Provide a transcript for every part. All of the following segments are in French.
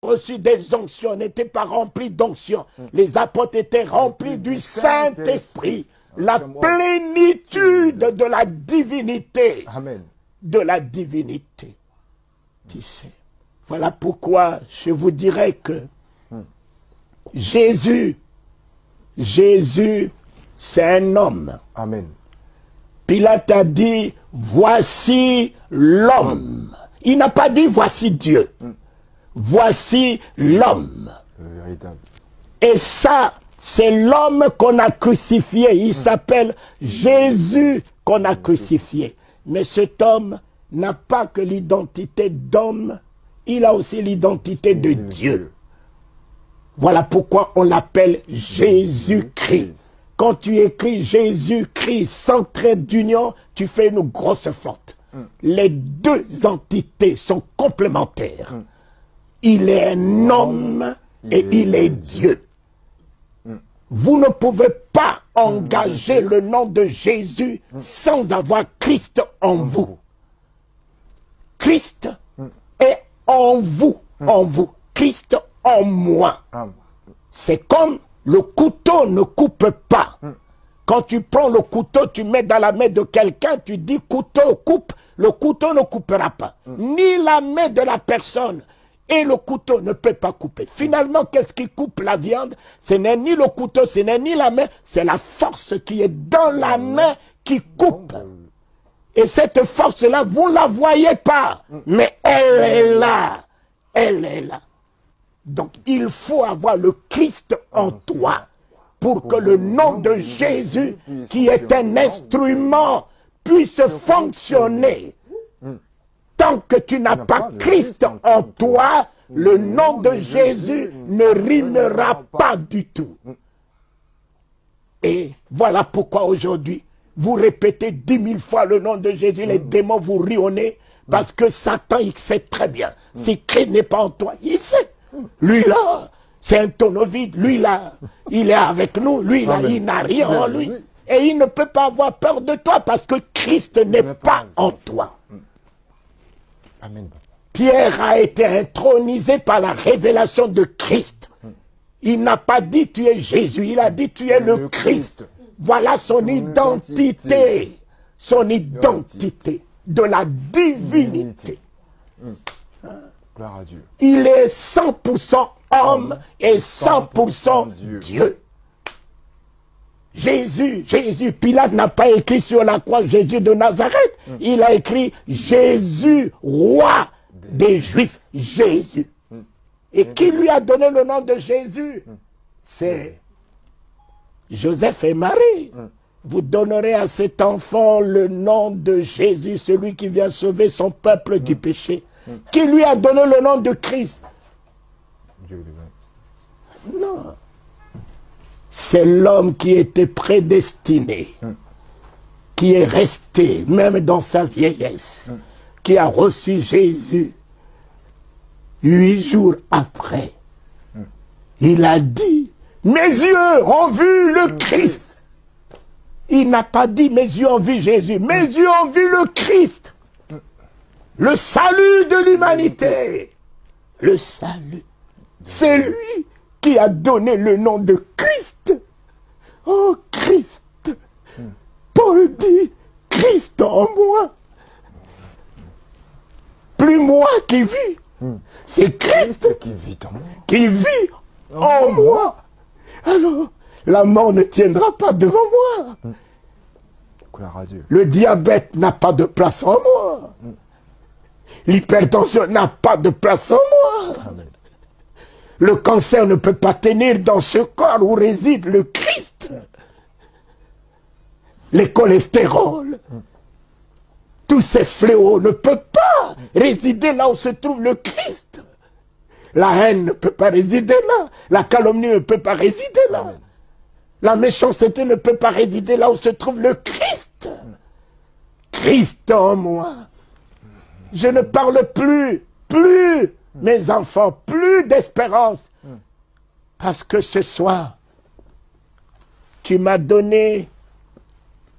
reçu des onctions, n'étaient pas remplis d'onctions. Les apôtres étaient remplis du Saint-Esprit. La plénitude de la divinité. Amen. De la divinité. Tu sais. Voilà pourquoi je vous dirais que Jésus, c'est un homme. Amen. Pilate a dit, voici l'homme. Il n'a pas dit, voici Dieu. Voici l'homme. Le véritable. Et ça, c'est l'homme qu'on a crucifié. Il s'appelle Jésus qu'on a crucifié. Mais cet homme n'a pas que l'identité d'homme, il a aussi l'identité de Dieu. Voilà pourquoi on l'appelle Jésus-Christ. Quand tu écris Jésus-Christ sans trait d'union, tu fais une grosse faute. Les deux entités sont complémentaires. Il est un homme et il est Dieu. Vous ne pouvez pas engager le nom de Jésus sans avoir Christ en vous. Christ est en vous, Christ en moi. C'est comme le couteau ne coupe pas. Quand tu prends le couteau, tu mets dans la main de quelqu'un, tu dis couteau coupe, le couteau ne coupera pas. Ni la main de la personne et le couteau ne peut pas couper. Finalement, qu'est-ce qui coupe la viande? Ce n'est ni le couteau, ce n'est ni la main, c'est la force qui est dans la main qui coupe. Et cette force-là, vous ne la voyez pas, mais elle est là. Elle est là. Donc, il faut avoir le Christ en toi pour que le nom de Jésus, qui est un instrument, puisse fonctionner. Tant que tu n'as pas Christ en toi, le nom de Jésus ne rimera pas du tout. Et voilà pourquoi aujourd'hui, vous répétez 10 000 fois le nom de Jésus, les démons vous rionnez, parce que Satan, il sait très bien. Si Christ n'est pas en toi, il sait. Lui là, c'est un tonneau vide. Lui là, il est avec nous. Lui là, il n'a rien en lui. Et il ne peut pas avoir peur de toi parce que Christ n'est pas en toi. Amen. Pierre a été intronisé par la révélation de Christ. Il n'a pas dit tu es Jésus, il a dit tu es le Christ. Voilà son identité. Son identité de la divinité. Gloire à Dieu. Il est 100% homme et 100% Dieu. Jésus, Pilate n'a pas écrit sur la croix Jésus de Nazareth. Il a écrit Jésus, roi des Juifs. Jésus. Et qui lui a donné le nom de Jésus? C'est Joseph et Marie. Vous donnerez à cet enfant le nom de Jésus, celui qui vient sauver son peuple du péché. Qui lui a donné le nom de Christ? Dieu lui-même. Non. C'est l'homme qui était prédestiné, qui est resté, même dans sa vieillesse, qui a reçu Jésus. 8 jours après, il a dit, mes yeux ont vu le Christ. Il n'a pas dit, mes yeux ont vu Jésus, mes yeux ont vu le Christ. Le salut de l'humanité. Le salut. C'est lui qui a donné le nom de Christ. Oh Christ. Paul dit, Christ en moi. Plus moi qui vis. C'est Christ qui vit en moi. Qui vit en moi. Alors, la mort ne tiendra pas devant moi. Gloire à Dieu. Le diabète n'a pas de place en moi. L'hypertension n'a pas de place en moi. Amen. Le cancer ne peut pas tenir dans ce corps où réside le Christ. Les cholestérols, tous ces fléaux ne peuvent pas résider là où se trouve le Christ. La haine ne peut pas résider là. La calomnie ne peut pas résider là. Amen. La méchanceté ne peut pas résider là où se trouve le Christ. Christ en moi. Je ne parle plus, mes enfants, plus d'espérance. Parce que ce soir, tu m'as donné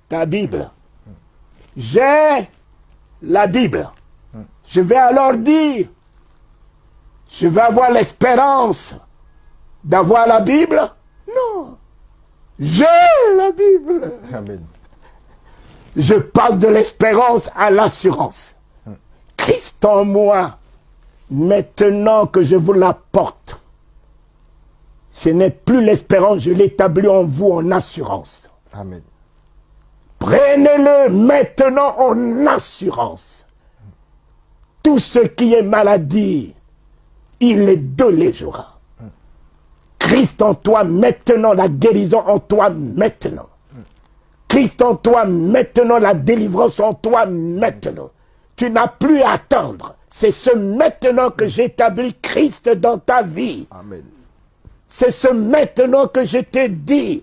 ta Bible. J'ai la Bible. Je vais alors dire, Je vais avoir l'espérance d'avoir la Bible? Non. J'ai la Bible. Amen. Je passe de l'espérance à l'assurance. Christ en moi, maintenant que je vous l'apporte, ce n'est plus l'espérance, je l'établis en vous en assurance. Amen. Prenez-le maintenant en assurance. Tout ce qui est maladie, il les déléguera. Christ en toi maintenant, la guérison en toi maintenant. Christ en toi maintenant, la délivrance en toi maintenant. Tu n'as plus à attendre. C'est ce maintenant que j'établis Christ dans ta vie. Amen. C'est ce maintenant que je t'ai dit.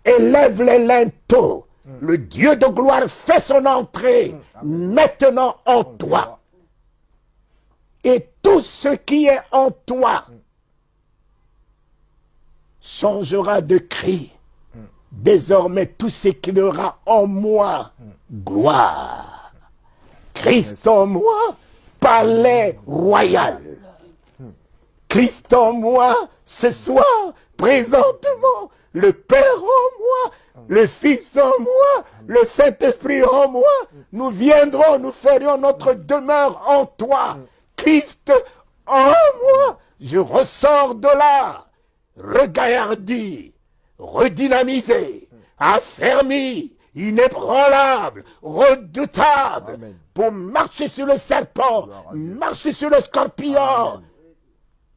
Élève les linteaux. Le Dieu de gloire fait son entrée maintenant en toi. Et tout ce qui est en toi changera de cri. Désormais, tout ce qui aura en moi, gloire. Christ en moi, palais royal. Christ en moi, ce soir, présentement, le Père en moi, le Fils en moi, le Saint-Esprit en moi, nous viendrons, nous ferions notre demeure en toi. Christ en moi, je ressors de là, regardé, redynamisé, affermi, inébranlable, redoutable, Amen. pour marcher sur le serpent, marcher sur le scorpion, Amen.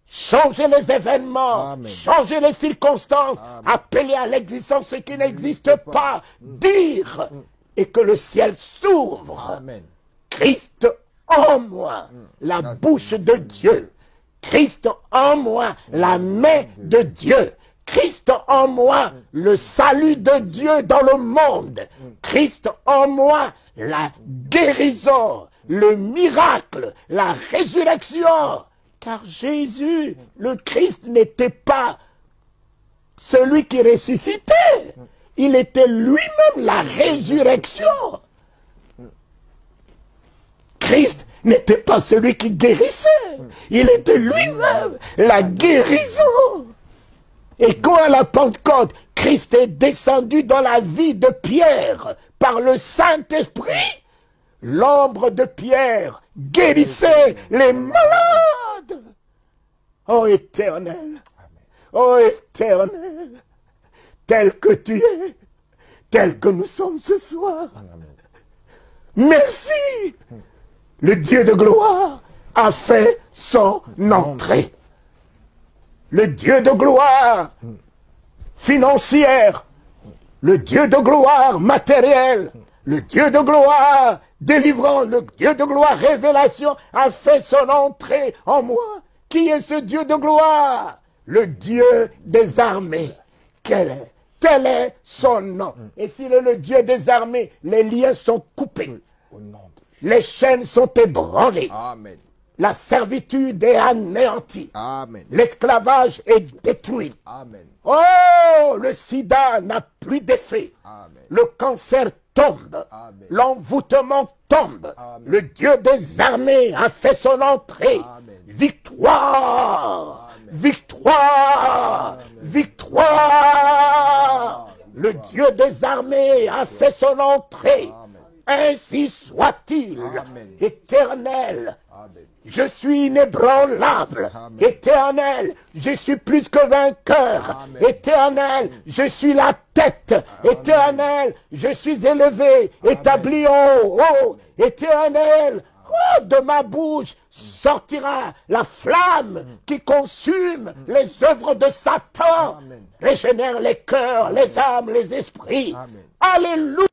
changer les événements, Amen. changer les circonstances, Amen. appeler à l'existence ce qui n'existe pas, dire, et que le ciel s'ouvre. Amen. Christ en moi, la bouche de Dieu. Christ en moi, la main de Dieu. Christ en moi, le salut de Dieu dans le monde. Christ en moi, la guérison, le miracle, la résurrection. Car Jésus, le Christ, n'était pas celui qui ressuscitait. Il était lui-même la résurrection. Christ n'était pas celui qui guérissait. Il était lui-même la guérison. Et quand à la Pentecôte, Christ est descendu dans la vie de Pierre par le Saint-Esprit, l'ombre de Pierre guérissait les malades. Ô Éternel, ô Éternel, tel que tu es, tel que nous sommes ce soir. Merci. Le Dieu de gloire a fait son entrée. Le Dieu de gloire financière, le Dieu de gloire matériel, le Dieu de gloire délivrant, le Dieu de gloire révélation a fait son entrée en moi. Qui est ce Dieu de gloire? Le Dieu des armées. Quel est? Tel est son nom. Et s'il est le Dieu des armées, les liens sont coupés. Au nom de Les chaînes sont ébranlées. Amen. La servitude est anéantie. Amen. L'esclavage est détruit. Amen. Oh, le sida n'a plus d'effet. Amen. Le cancer tombe. Amen. L'envoûtement tombe. Amen. Le Dieu des armées a fait son entrée. Amen. Victoire. Amen. Victoire. Amen. Victoire. Le Victoire. Dieu des armées a fait son entrée. Amen. Ainsi soit-il. Amen. Éternel. Amen. Je suis inébranlable. Amen. Éternel, je suis plus que vainqueur. Amen. Éternel, je suis la tête. Éternel, je suis élevé, établi en haut. Éternel, oh, de ma bouche sortira la flamme qui consume les œuvres de Satan. Amen. Régénère les cœurs, les âmes, les esprits. Amen. Alléluia.